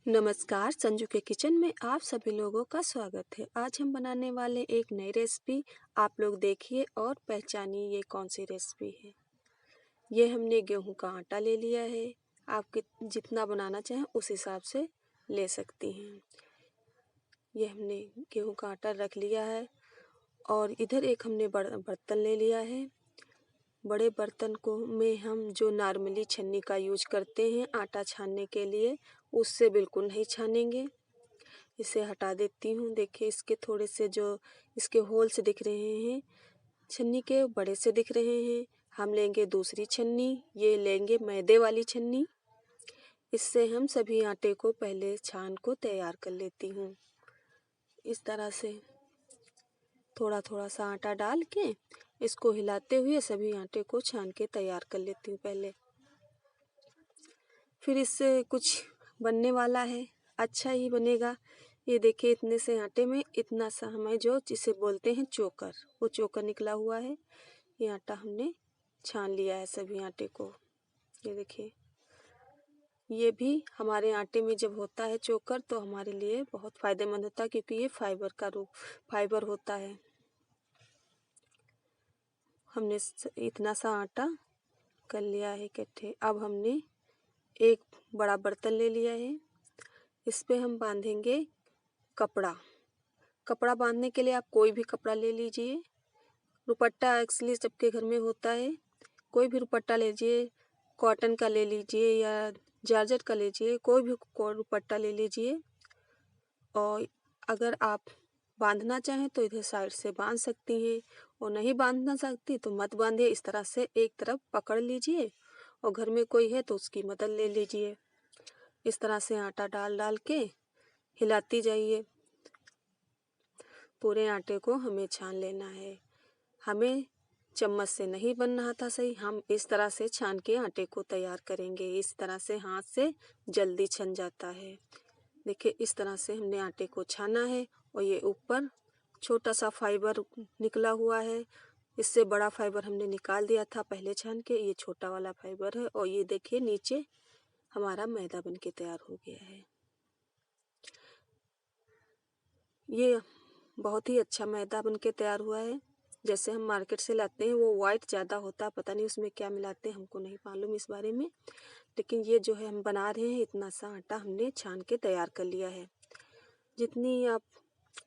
नमस्कार, संजू के किचन में आप सभी लोगों का स्वागत है। आज हम बनाने वाले एक नई रेसिपी। आप लोग देखिए और पहचानिए ये कौन सी रेसिपी है। ये हमने गेहूं का आटा ले लिया है। आप जितना बनाना चाहें उस हिसाब से ले सकती हैं। ये हमने गेहूं का आटा रख लिया है और इधर एक हमने बड़ा बर्तन ले लिया है। बड़े बर्तन को में हम जो नॉर्मली छन्नी का यूज करते हैं आटा छानने के लिए, उससे बिल्कुल नहीं छानेंगे। इसे हटा देती हूँ। देखिए इसके थोड़े से जो इसके होल्स दिख रहे हैं, छन्नी के बड़े से दिख रहे हैं। हम लेंगे दूसरी छन्नी, ये लेंगे मैदे वाली छन्नी। इससे हम सभी आटे को पहले छान को तैयार कर लेती हूँ। इस तरह से थोड़ा थोड़ा सा आटा डाल के इसको हिलाते हुए सभी आटे को छान के तैयार कर लेती हूँ पहले। फिर इससे कुछ बनने वाला है, अच्छा ही बनेगा। ये देखिए इतने से आटे में इतना सा हमें जो जिसे बोलते हैं चोकर, वो चोकर निकला हुआ है। ये आटा हमने छान लिया है सभी आटे को। ये देखिए ये भी हमारे आटे में जब होता है चोकर तो हमारे लिए बहुत फायदेमंद होता है, क्योंकि ये फाइबर होता है। हमने इतना सा आटा कर लिया है इकट्ठे। अब हमने एक बड़ा बर्तन ले लिया है। इस पे हम बांधेंगे कपड़ा। कपड़ा बांधने के लिए आप कोई भी कपड़ा ले लीजिए। दुपट्टा एक्चुअली सबके घर में होता है। कोई भी दुपट्टा ले लीजिए, कॉटन का ले लीजिए या जॉर्जेट का ले लीजिए, कोई भी दुपट्टा ले लीजिए। और अगर आप बांधना चाहें तो इधर साइड से बांध सकती हैं, और नहीं बांधना सकती तो मत बांधिए। इस तरह से एक तरफ पकड़ लीजिए और घर में कोई है तो उसकी मदद ले लीजिए। इस तरह से आटा डाल डाल के हिलाती जाइए। पूरे आटे को हमें छान लेना है। हमें चम्मच से नहीं बन रहा था सही, हम इस तरह से छान के आटे को तैयार करेंगे। इस तरह से हाथ से जल्दी छन जाता है। देखिए इस तरह से हमने आटे को छाना है और ये ऊपर छोटा सा फाइबर निकला हुआ है। इससे बड़ा फाइबर हमने निकाल दिया था पहले छान के, ये छोटा वाला फाइबर है। और ये देखिए नीचे हमारा मैदा बन के तैयार हो गया है। ये बहुत ही अच्छा मैदा बन के तैयार हुआ है। जैसे हम मार्केट से लाते हैं वो वाइट ज़्यादा होता है, पता नहीं उसमें क्या मिलाते हैं, हमको नहीं मालूम इस बारे में। लेकिन ये जो है हम बना रहे हैं, इतना सा आटा हमने छान के तैयार कर लिया है। जितनी आप,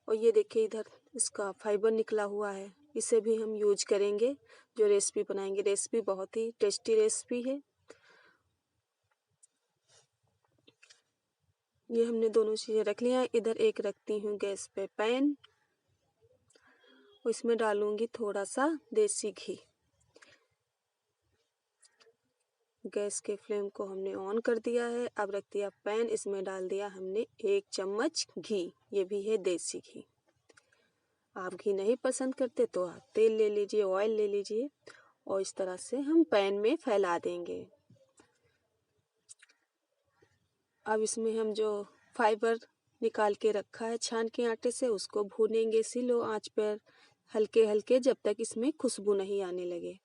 और ये देखिए इधर इसका फाइबर निकला हुआ है, इसे भी हम यूज करेंगे जो रेसिपी बनाएंगे। रेसिपी बहुत ही टेस्टी रेसिपी है। ये हमने दोनों चीज़ें रख लिया है। इधर एक रखती हूँ गैस पे पैन, और इसमें डालूंगी थोड़ा सा देसी घी। गैस के फ्लेम को हमने ऑन कर दिया है। अब रख दिया पैन, इसमें डाल दिया हमने 1 चम्मच घी। ये भी है देसी घी। आप घी नहीं पसंद करते तो आप तेल ले लीजिए, ऑयल ले लीजिए, और इस तरह से हम पैन में फैला देंगे। अब इसमें हम जो फाइबर निकाल के रखा है छान के आटे से, उसको भूनेंगे स्लो आंच पर हल्के हल्के, जब तक इसमें खुशबू नहीं आने लगे।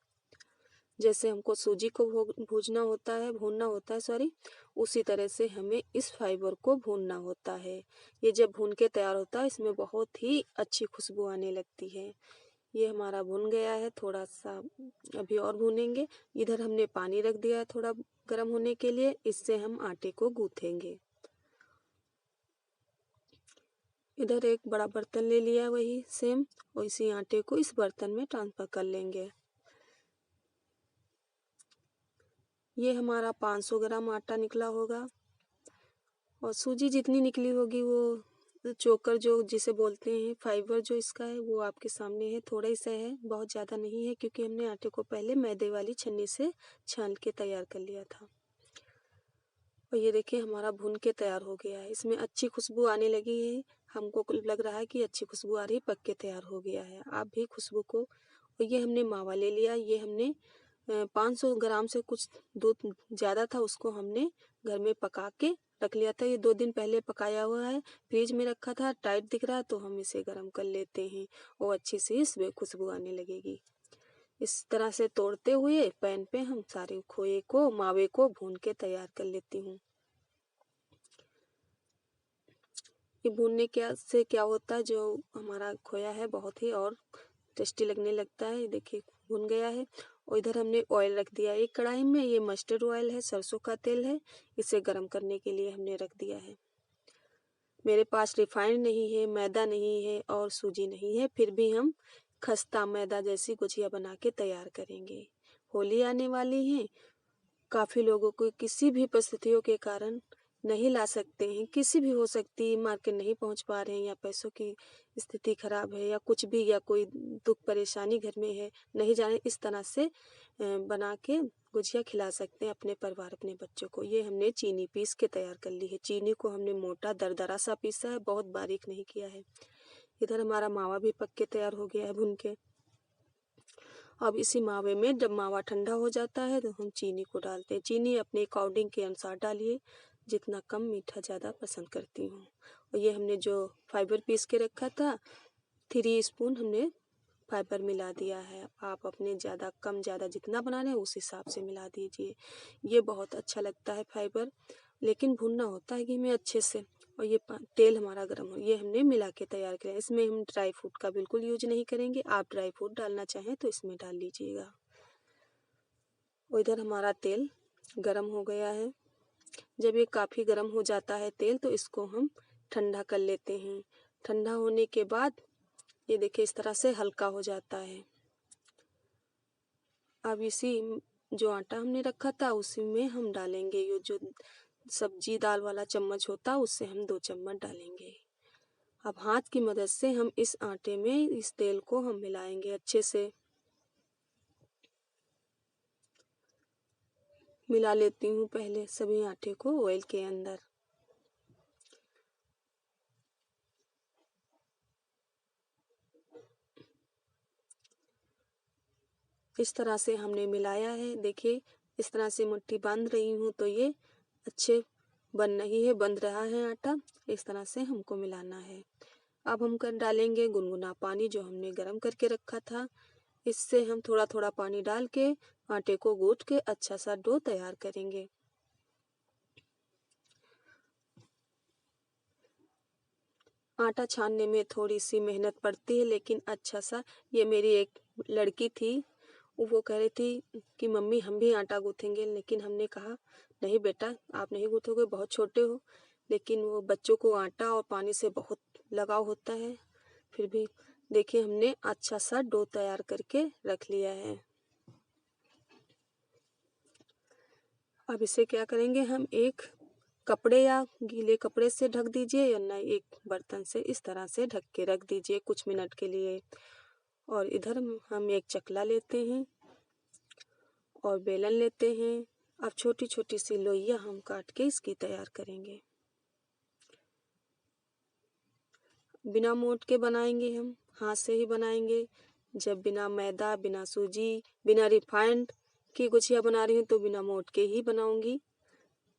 जैसे हमको सूजी को भूनना होता है सॉरी, उसी तरह से हमें इस फाइबर को भूनना होता है। ये जब भून के तैयार होता है इसमें बहुत ही अच्छी खुशबू आने लगती है। ये हमारा भुन गया है, थोड़ा सा अभी और भूनेंगे। इधर हमने पानी रख दिया है थोड़ा गर्म होने के लिए, इससे हम आटे को गूँथेंगे। इधर एक बड़ा बर्तन ले लिया है वही सेम, और इसी आटे को इस बर्तन में ट्रांसफर कर लेंगे। ये हमारा 500 ग्राम आटा निकला होगा, और सूजी जितनी निकली होगी वो चोकर जो जिसे बोलते हैं फाइबर जो इसका है वो आपके सामने है। थोड़ा ही सा है, बहुत ज़्यादा नहीं है, क्योंकि हमने आटे को पहले मैदे वाली छन्नी से छान के तैयार कर लिया था। और ये देखिए हमारा भुन के तैयार हो गया है। इसमें अच्छी खुशबू आने लगी है, हमको लग रहा है कि अच्छी खुशबू आ रही है, पक के तैयार हो गया है। आप भी खुशबू को, और ये हमने मावा ले लिया। ये हमने 500 ग्राम से कुछ दूध ज़्यादा था, उसको हमने घर में पका के रख लिया था। ये 2 दिन पहले पकाया हुआ है, फ्रिज में रखा था, टाइट दिख रहा है तो हम इसे गर्म कर लेते हैं और अच्छी सी इसमें खुशबू आने लगेगी। इस तरह से तोड़ते हुए पैन पे हम सारे खोए को मावे को भून के तैयार कर लेती हूँ। ये भूनने से क्या होता है, जो हमारा खोया है बहुत ही और टेस्टी लगने लगता है। ये देखिए भुन गया है। और इधर हमने ऑयल रख दिया एक कढ़ाई में। ये मस्टर्ड ऑयल है, सरसों का तेल है। इसे गर्म करने के लिए हमने रख दिया है। मेरे पास रिफाइंड नहीं है, मैदा नहीं है और सूजी नहीं है, फिर भी हम खस्ता मैदा जैसी गुजिया बना के तैयार करेंगे। होली आने वाली है, काफ़ी लोगों को किसी भी परिस्थितियों के कारण नहीं ला सकते हैं, किसी भी हो सकती है, मार्केट नहीं पहुंच पा रहे हैं या पैसों की स्थिति खराब है या कुछ भी, या कोई दुख परेशानी घर में है, नहीं जाने, इस तरह से बना के गुजिया खिला सकते हैं अपने परिवार, अपने बच्चों को। ये हमने चीनी पीस के तैयार कर ली है। चीनी को हमने मोटा दरदरा सा पीसा है, बहुत बारीक नहीं किया है। इधर हमारा मावा भी पक के तैयार हो गया है भून के। अब इसी मावे में जब मावा ठंडा हो जाता है तो हम चीनी को डालते हैं। चीनी अपने अकॉर्डिंग के अनुसार डालिए, जितना कम मीठा ज़्यादा पसंद करती हूँ। और ये हमने जो फाइबर पीस के रखा था, 3 स्पून हमने फाइबर मिला दिया है। आप अपने ज़्यादा कम ज़्यादा जितना बना रहे हैं उस हिसाब से मिला दीजिए। ये बहुत अच्छा लगता है फाइबर, लेकिन भुनना होता है घी में अच्छे से। और ये तेल हमारा गर्म हो, ये हमने मिला के तैयार किया। इसमें हम ड्राई फ्रूट का बिल्कुल यूज नहीं करेंगे। आप ड्राई फ्रूट डालना चाहें तो इसमें डाल लीजिएगा। और इधर हमारा तेल गर्म हो गया है। जब ये काफ़ी गर्म हो जाता है तेल, तो इसको हम ठंडा कर लेते हैं। ठंडा होने के बाद ये देखिए इस तरह से हल्का हो जाता है। अब इसी जो आटा हमने रखा था उसी में हम डालेंगे, ये जो सब्जी दाल वाला चम्मच होता है उससे हम 2 चम्मच डालेंगे। अब हाथ की मदद से हम इस आटे में इस तेल को हम मिलाएंगे अच्छे से। मिला लेती हूँ पहले सभी आटे को ऑयल के अंदर। इस तरह से हमने मिलाया है। देखिए इस तरह से मुट्ठी बांध रही हूँ तो ये अच्छे बन रही है, बंध रहा है आटा। इस तरह से हमको मिलाना है। अब हम कर डालेंगे गुनगुना पानी जो हमने गर्म करके रखा था। इससे हम थोड़ा थोड़ा पानी डाल के आटे को गूंथ के अच्छा सा डो तैयार करेंगे। आटा छानने में थोड़ी सी मेहनत पड़ती है, लेकिन अच्छा सा। ये मेरी एक लड़की थी, वो कह रही थी कि मम्मी हम भी आटा गूँथेंगे, लेकिन हमने कहा नहीं बेटा आप नहीं गूँथोगे, बहुत छोटे हो। लेकिन वो बच्चों को आटा और पानी से बहुत लगाव होता है। फिर भी देखिए हमने अच्छा सा डो तैयार करके रख लिया है। अब इसे क्या करेंगे, हम एक कपड़े या गीले कपड़े से ढक दीजिए या ना एक बर्तन से इस तरह से ढक के रख दीजिए कुछ मिनट के लिए। और इधर हम एक चकला लेते हैं और बेलन लेते हैं। अब छोटी छोटी सी लोइयां हम काट के इसकी तैयार करेंगे। बिना मोट के बनाएंगे, हम हाथ से ही बनाएंगे। जब बिना मैदा, बिना सूजी, बिना रिफाइंड की गुजिया बना रही हूँ तो बिना मोट के ही बनाऊंगी,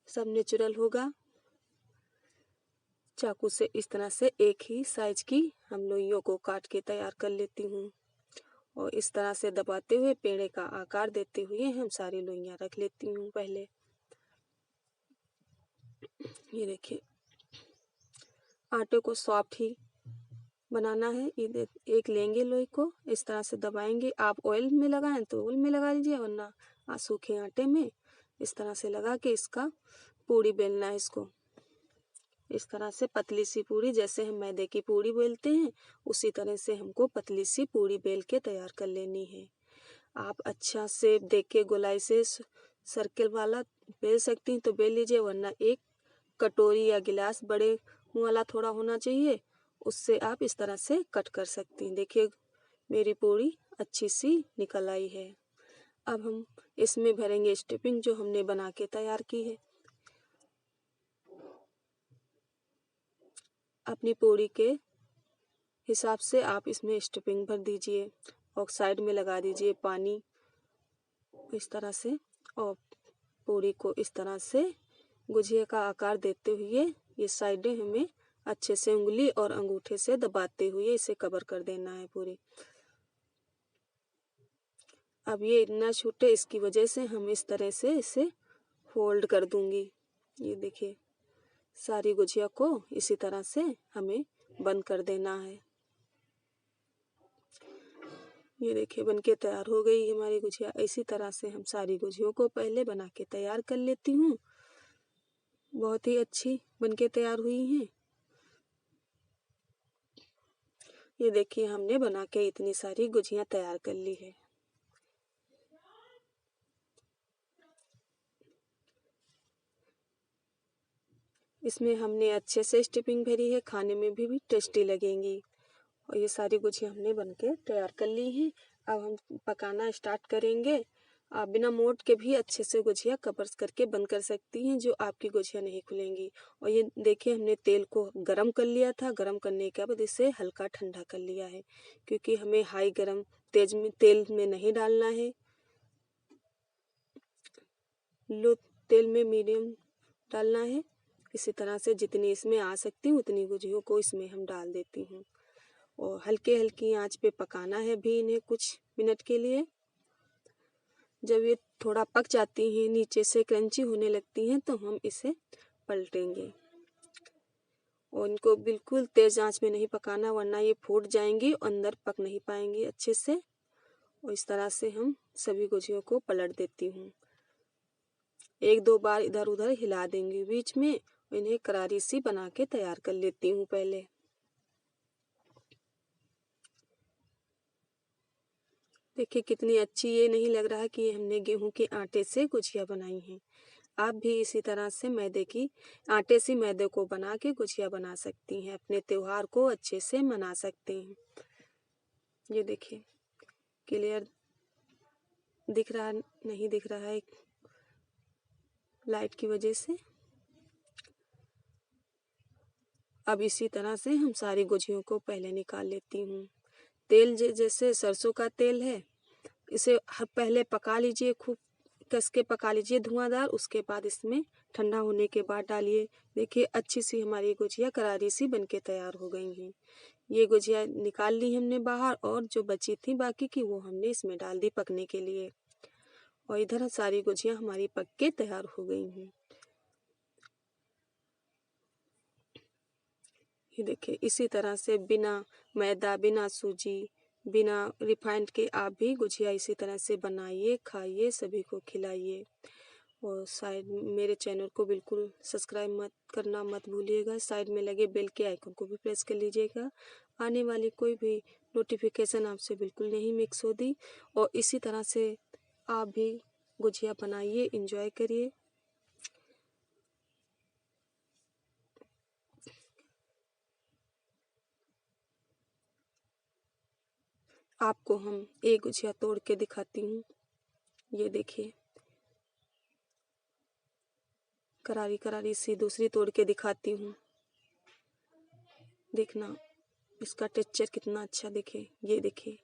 सब नेचुरल होगा। चाकू से इस तरह से एक ही साइज की हम लोइयों को काट के तैयार कर लेती हूँ। और इस तरह से दबाते हुए पेड़े का आकार देते हुए हम सारी लोइयां रख लेती हूँ पहले। ये देखिए आटे को सॉफ्ट ही बनाना है। एक लेंगे लोई को इस तरह से दबाएंगे। आप ऑयल में लगाएं तो ऑयल में लगा लीजिए, वरना सूखे आटे में इस तरह से लगा के इसका पूड़ी बेलना है। इसको इस तरह से पतली सी पूड़ी, जैसे हम मैदे की पूड़ी बेलते हैं उसी तरह से हमको पतली सी पूड़ी बेल के तैयार कर लेनी है। आप अच्छा से देख के गोलाई से सर्किल वाला बेल सकती हैं तो बेल लीजिए, वरना एक कटोरी या गिलास बड़े मुँह वाला थोड़ा होना चाहिए, उससे आप इस तरह से कट कर सकती हैं। देखिए मेरी पूड़ी अच्छी सी निकल आई है। अब हम इसमें भरेंगे स्टफिंग जो हमने बना के तैयार की है। अपनी पूड़ी के हिसाब से आप इसमें स्टफिंग भर दीजिए और साइड में लगा दीजिए पानी इस तरह से। और पूड़ी को इस तरह से गुजिया का आकार देते हुए ये साइडें हमें अच्छे से उंगली और अंगूठे से दबाते हुए इसे कवर कर देना है पूरी। अब ये इतना छूटे, इसकी वजह से हम इस तरह से इसे फोल्ड कर दूंगी। ये देखिए सारी गुजिया को इसी तरह से हमें बंद कर देना है। ये देखिए बनके तैयार हो गई हमारी गुजिया। इसी तरह से हम सारी गुजियों को पहले बना के तैयार कर लेती हूँ। बहुत ही अच्छी बनके तैयार हुई हैं। ये देखिए हमने बना के इतनी सारी गुजियाँ तैयार कर ली है। इसमें हमने अच्छे से स्टफिंग भरी है, खाने में भी टेस्टी लगेंगी। और ये सारी गुजिया हमने बनके तैयार कर ली हैं। अब हम पकाना स्टार्ट करेंगे। आप बिना मोड़ के भी अच्छे से गुजिया कवर्स करके बंद कर सकती हैं, जो आपकी गुजिया नहीं खुलेंगी। और ये देखिए हमने तेल को गरम कर लिया था। गरम करने के बाद इसे हल्का ठंडा कर लिया है, क्योंकि हमें हाई गरम तेज में तेल में नहीं डालना है। लो तेल में मीडियम डालना है। इसी तरह से जितनी इसमें आ सकती हूँ उतनी गुजियों को इसमें हम डाल देती हूँ और हल्के हल्की आंच पे पकाना है भी इन्हें कुछ मिनट के लिए। जब ये थोड़ा पक जाती हैं, नीचे से क्रंची होने लगती हैं, तो हम इसे पलटेंगे और इनको बिल्कुल तेज आंच में नहीं पकाना, वरना ये फूट जाएंगी और अंदर पक नहीं पाएंगी अच्छे से। और इस तरह से हम सभी गुजियों को पलट देती हूँ। एक दो बार इधर उधर हिला देंगी बीच में। इन्हें करारी सी बना के तैयार कर लेती हूँ पहले। देखिए कितनी अच्छी, ये नहीं लग रहा कि हमने गेहूं के आटे से गुजिया बनाई हैं। आप भी इसी तरह से मैदे की आटे से मैदे को बना के गुजिया बना सकती हैं, अपने त्योहार को अच्छे से मना सकते हैं। ये देखिए क्लियर दिख रहा नहीं दिख रहा है लाइट की वजह से। अब इसी तरह से हम सारी गुजियों को पहले निकाल लेती हूँ। तेल जैसे सरसों का तेल है, इसे पहले पका लीजिए, खूब कस के पका लीजिए धुआंधार। उसके बाद इसमें ठंडा होने के बाद डालिए। देखिए अच्छी सी हमारी गुजिया करारी सी बनके तैयार हो गई हैं। ये गुजिया निकाल ली हमने बाहर और जो बची थी बाकी की वो हमने इसमें डाल दी पकने के लिए। और इधर सारी गुजिया हमारी पक के तैयार हो गई हैं। ये देखिए इसी तरह से बिना मैदा, बिना सूजी, बिना रिफाइंड के आप भी गुजिया इसी तरह से बनाइए, खाइए, सभी को खिलाइए। और साइड मेरे चैनल को बिल्कुल सब्सक्राइब मत करना मत भूलिएगा। साइड में लगे बेल के आइकन को भी प्रेस कर लीजिएगा। आने वाली कोई भी नोटिफिकेशन आपसे बिल्कुल नहीं मिक्स होती। और इसी तरह से आप भी गुजिया बनाइए, इंजॉय करिए। आपको हम एक गुजिया तोड़ के दिखाती हूँ। ये देखिए करारी करारी सी दूसरी तोड़ के दिखाती हूँ। देखना इसका टेक्सचर कितना अच्छा दिखे। ये देखिए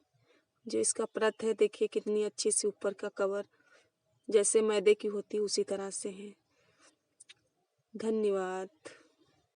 जो इसका परत है, देखिए कितनी अच्छी सी ऊपर का कवर जैसे मैदे की होती उसी तरह से है। धन्यवाद।